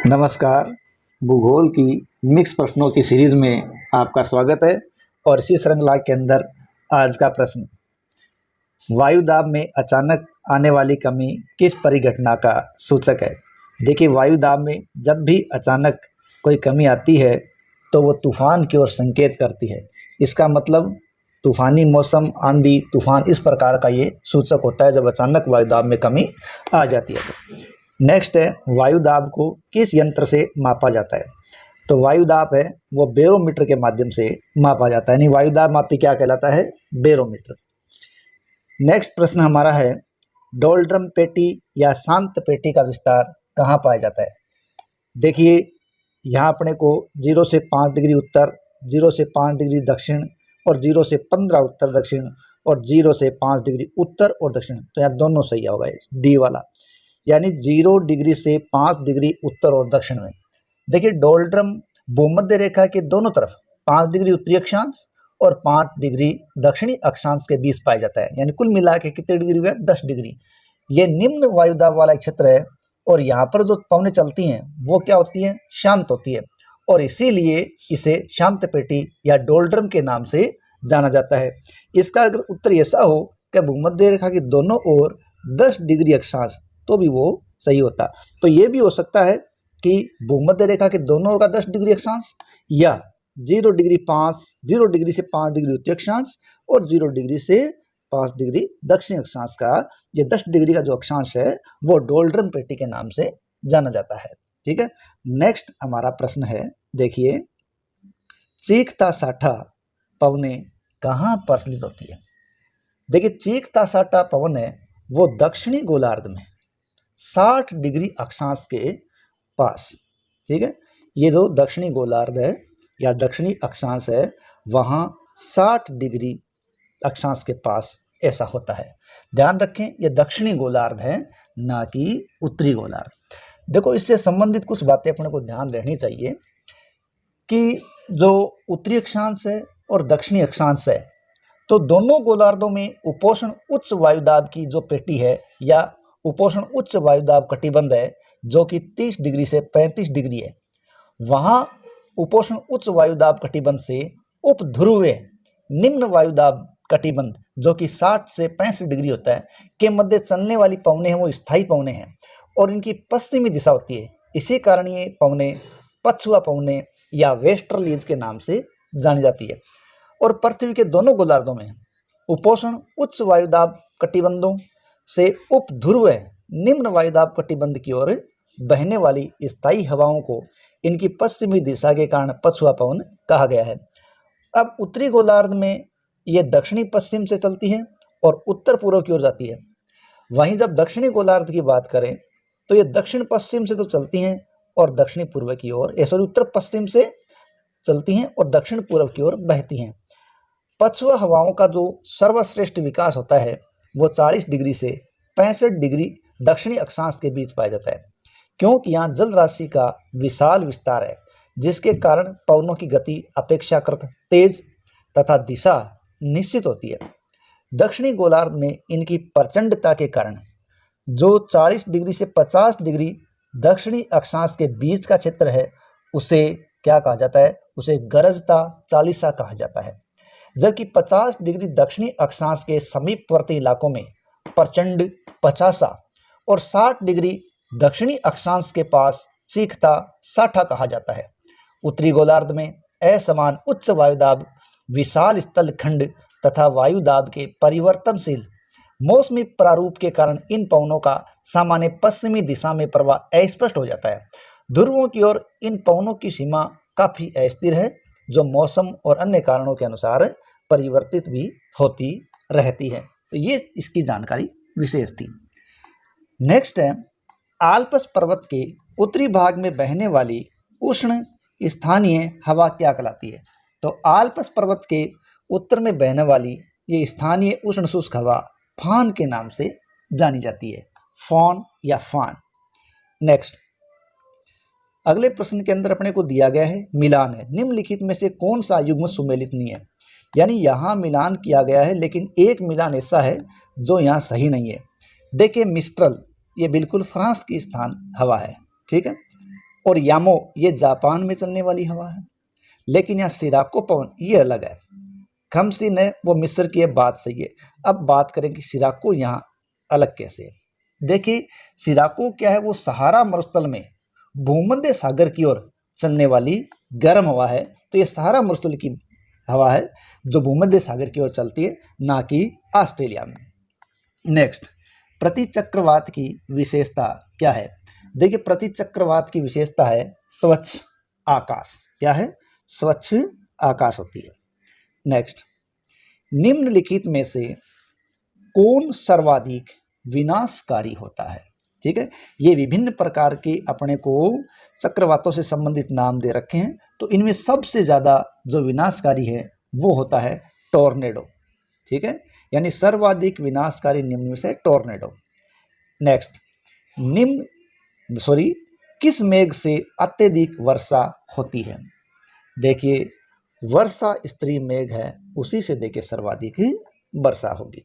नमस्कार। भूगोल की मिक्स प्रश्नों की सीरीज में आपका स्वागत है। और इसी श्रृंखला के अंदर आज का प्रश्न, वायुदाब में अचानक आने वाली कमी किस परिघटना का सूचक है। देखिए, वायुदाब में जब भी अचानक कोई कमी आती है तो वो तूफान की ओर संकेत करती है। इसका मतलब तूफानी मौसम, आंधी तूफान, इस प्रकार का ये सूचक होता है जब अचानक वायुदाब में कमी आ जाती है। नेक्स्ट है, वायुदाब को किस यंत्र से मापा जाता है। तो वायुदाब है वो बैरोमीटर के माध्यम से मापा जाता है, यानी वायुदाब मापी क्या कहलाता है, बैरोमीटर। नेक्स्ट प्रश्न हमारा है, डोल्ड्रम पेटी या शांत पेटी का विस्तार कहाँ पाया जाता है। देखिए, यहाँ अपने को 0 से 5 डिग्री उत्तर, 0 से 5 डिग्री दक्षिण और 0 से 15 उत्तर दक्षिण और 0 से 5 डिग्री उत्तर और दक्षिण, तो यहाँ दोनों सही होगा डी वाला, यानी 0 डिग्री से 5 डिग्री उत्तर और दक्षिण में। देखिए, डोल्ड्रम भूमध्य रेखा के दोनों तरफ 5 डिग्री उत्तरी अक्षांश और 5 डिग्री दक्षिणी अक्षांश के बीच पाया जाता है, यानी कुल मिला के कितने डिग्री हुआ, 10 डिग्री। ये निम्न वायुदाब वाला क्षेत्र है और यहाँ पर जो पवनें चलती हैं वो क्या होती है, शांत होती है, और इसीलिए इसे शांत पेटी या डोल्ड्रम के नाम से जाना जाता है। इसका अगर उत्तर ऐसा हो कि भूमध्य रेखा के दोनों ओर 10 डिग्री अक्षांश, तो भी वो सही होता। तो ये भी हो सकता है कि भूमध्य रेखा के दोनों ओर का 10 डिग्री अक्षांश या 0 डिग्री से 5 डिग्री उत्तरी अक्षांश और 0 डिग्री से 5 डिग्री दक्षिणी अक्षांश का ये 10 डिग्री का जो अक्षांश है वो डोल्ड्रम पेटी के नाम से जाना जाता है। ठीक है। नेक्स्ट हमारा प्रश्न है, देखिए, चीखता साठा पवनें कहाँ प्रचलित होती है। देखिए, चीखता साठा पवन है वो दक्षिणी गोलार्ध में 60 डिग्री अक्षांश के पास, ठीक है, ये जो दक्षिणी गोलार्ध है या दक्षिणी अक्षांश है वहाँ 60 डिग्री अक्षांश के पास ऐसा होता है। ध्यान रखें, ये दक्षिणी गोलार्ध है, ना कि उत्तरी गोलार्ध। देखो, इससे संबंधित कुछ बातें अपने को ध्यान रहनी चाहिए कि जो उत्तरी अक्षांश है और दक्षिणी अक्षांश है, तो दोनों गोलार्धों में उपोष्ण उच्च वायुदाब की जो पेटी है या उपोष्ण उच्च वायुदाब कटिबंध है जो कि 30 डिग्री से 35 डिग्री है, वहाँ उपोष्ण उच्च वायुदाब कटिबंध से उपध्रुवीय निम्न वायुदाब कटिबंध जो कि 60 से 65 डिग्री होता है के मध्य चलने वाली पवनें हैं वो स्थायी पवनें हैं और इनकी पश्चिमी दिशा होती है। इसी कारण ये पवनें पछुआ पवनें या वेस्टर्लीज के नाम से जानी जाती है। और पृथ्वी के दोनों गोलार्धों में उपोष्ण उच्च वायुदाब कटिबंधों से उपध्रुव निम्न वायुदाब कटिबंध की ओर बहने वाली स्थायी हवाओं को इनकी पश्चिमी दिशा के कारण पछुआ पवन कहा गया है। अब उत्तरी गोलार्ध में ये दक्षिणी पश्चिम से चलती है और उत्तर पूर्व की ओर जाती है। वहीं जब दक्षिणी गोलार्ध की बात करें तो ये दक्षिण पश्चिम से तो चलती हैं और दक्षिणी पूर्व की ओर, उत्तर पश्चिम से चलती हैं और दक्षिण पूर्व की ओर बहती हैं। पछुआ हवाओं का जो सर्वश्रेष्ठ विकास होता है वो 40 डिग्री से 65 डिग्री दक्षिणी अक्षांश के बीच पाया जाता है, क्योंकि यहाँ जल राशि का विशाल विस्तार है जिसके कारण पवनों की गति अपेक्षाकृत तेज तथा दिशा निश्चित होती है। दक्षिणी गोलार्ध में इनकी प्रचंडता के कारण जो 40 डिग्री से 50 डिग्री दक्षिणी अक्षांश के बीच का क्षेत्र है उसे क्या कहा जाता है, उसे गरजता चालीसा कहा जाता है। जबकि 50 डिग्री दक्षिणी अक्षांश के समीपवर्ती इलाकों में प्रचंड पचासा और 60 डिग्री दक्षिणी अक्षांश के पास चीखता साठा कहा जाता है। उत्तरी गोलार्ध में असमान उच्च वायुदाब, विशाल स्थल खंड तथा वायुदाब के परिवर्तनशील मौसमी प्रारूप के कारण इन पवनों का सामान्य पश्चिमी दिशा में प्रवाह अस्पष्ट हो जाता है। ध्रुवों की ओर इन पवनों की सीमा काफी अस्थिर है जो मौसम और अन्य कारणों के अनुसार परिवर्तित भी होती रहती है। तो ये इसकी जानकारी विशेष थी। नेक्स्ट है, आल्प्स पर्वत के उत्तरी भाग में बहने वाली उष्ण स्थानीय हवा क्या कहलाती है। तो आल्प्स पर्वत के उत्तर में बहने वाली ये स्थानीय उष्ण शुष्क हवा फान के नाम से जानी जाती है, फॉन या फान। नेक्स्ट, अगले प्रश्न के अंदर अपने को दिया गया है मिलान है, निम्नलिखित में से कौन सा युग्म सुमेलित नहीं है। यानी यहाँ मिलान किया गया है लेकिन एक मिलान ऐसा है जो यहाँ सही नहीं है। देखिए, मिस्ट्रल ये बिल्कुल फ्रांस की स्थान हवा है, ठीक है। और यामो ये जापान में चलने वाली हवा है। लेकिन यहाँ सिराको पवन ये अलग है। खमसिन है वो मिस्र की है, बात सही है। अब बात करें कि सिराको यहाँ अलग कैसे है। देखिए सिराको क्या है, वो सहारा मरुस्थल में भूमध्य सागर की ओर चलने वाली गर्म हवा है। तो ये सहारा मरुस्थल की हवा है जो भूमध्य सागर की ओर चलती है, ना कि ऑस्ट्रेलिया में। नेक्स्ट, प्रतिचक्रवात की विशेषता क्या है। देखिए प्रतिचक्रवात की विशेषता है स्वच्छ आकाश। क्या है, स्वच्छ आकाश होती है। नेक्स्ट, निम्नलिखित में से कौन सर्वाधिक विनाशकारी होता है। ठीक है, ये विभिन्न प्रकार के अपने को चक्रवातों से संबंधित नाम दे रखे हैं। तो इनमें सबसे ज्यादा जो विनाशकारी है वो होता है टॉर्नेडो। ठीक है, यानी सर्वाधिक विनाशकारी निम्न में से टॉर्नेडो। नेक्स्ट, किस मेघ से अत्यधिक वर्षा होती है। देखिए वर्षा स्त्री मेघ है, उसी से देखिए सर्वाधिक ही वर्षा होगी।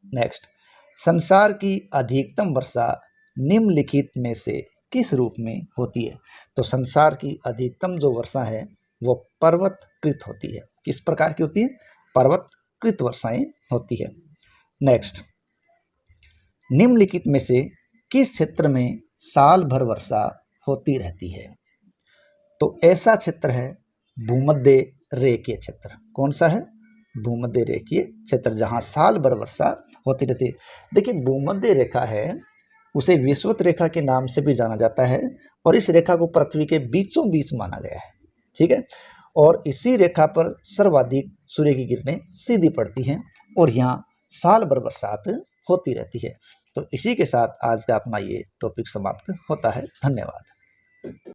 नेक्स्ट, संसार की अधिकतम वर्षा निम्नलिखित में से किस रूप में होती है। तो संसार की अधिकतम जो वर्षा है वो पर्वतकृत होती है। किस प्रकार की होती है, पर्वतकृत वर्षाएं होती है। नेक्स्ट, निम्नलिखित में से किस क्षेत्र में साल भर वर्षा होती रहती है। तो ऐसा क्षेत्र है भूमध्य रेखीय क्षेत्र। कौन सा है, भूमध्य रेखीय क्षेत्र, जहां साल भर वर्षा होती रहती है। देखिए भूमध्य रेखा है, उसे विषुवत रेखा के नाम से भी जाना जाता है और इस रेखा को पृथ्वी के बीचों बीच माना गया है। ठीक है, और इसी रेखा पर सर्वाधिक सूर्य की किरणें सीधी पड़ती हैं और यहाँ साल भर बरसात होती रहती है। तो इसी के साथ आज का अपना ये टॉपिक समाप्त होता है। धन्यवाद।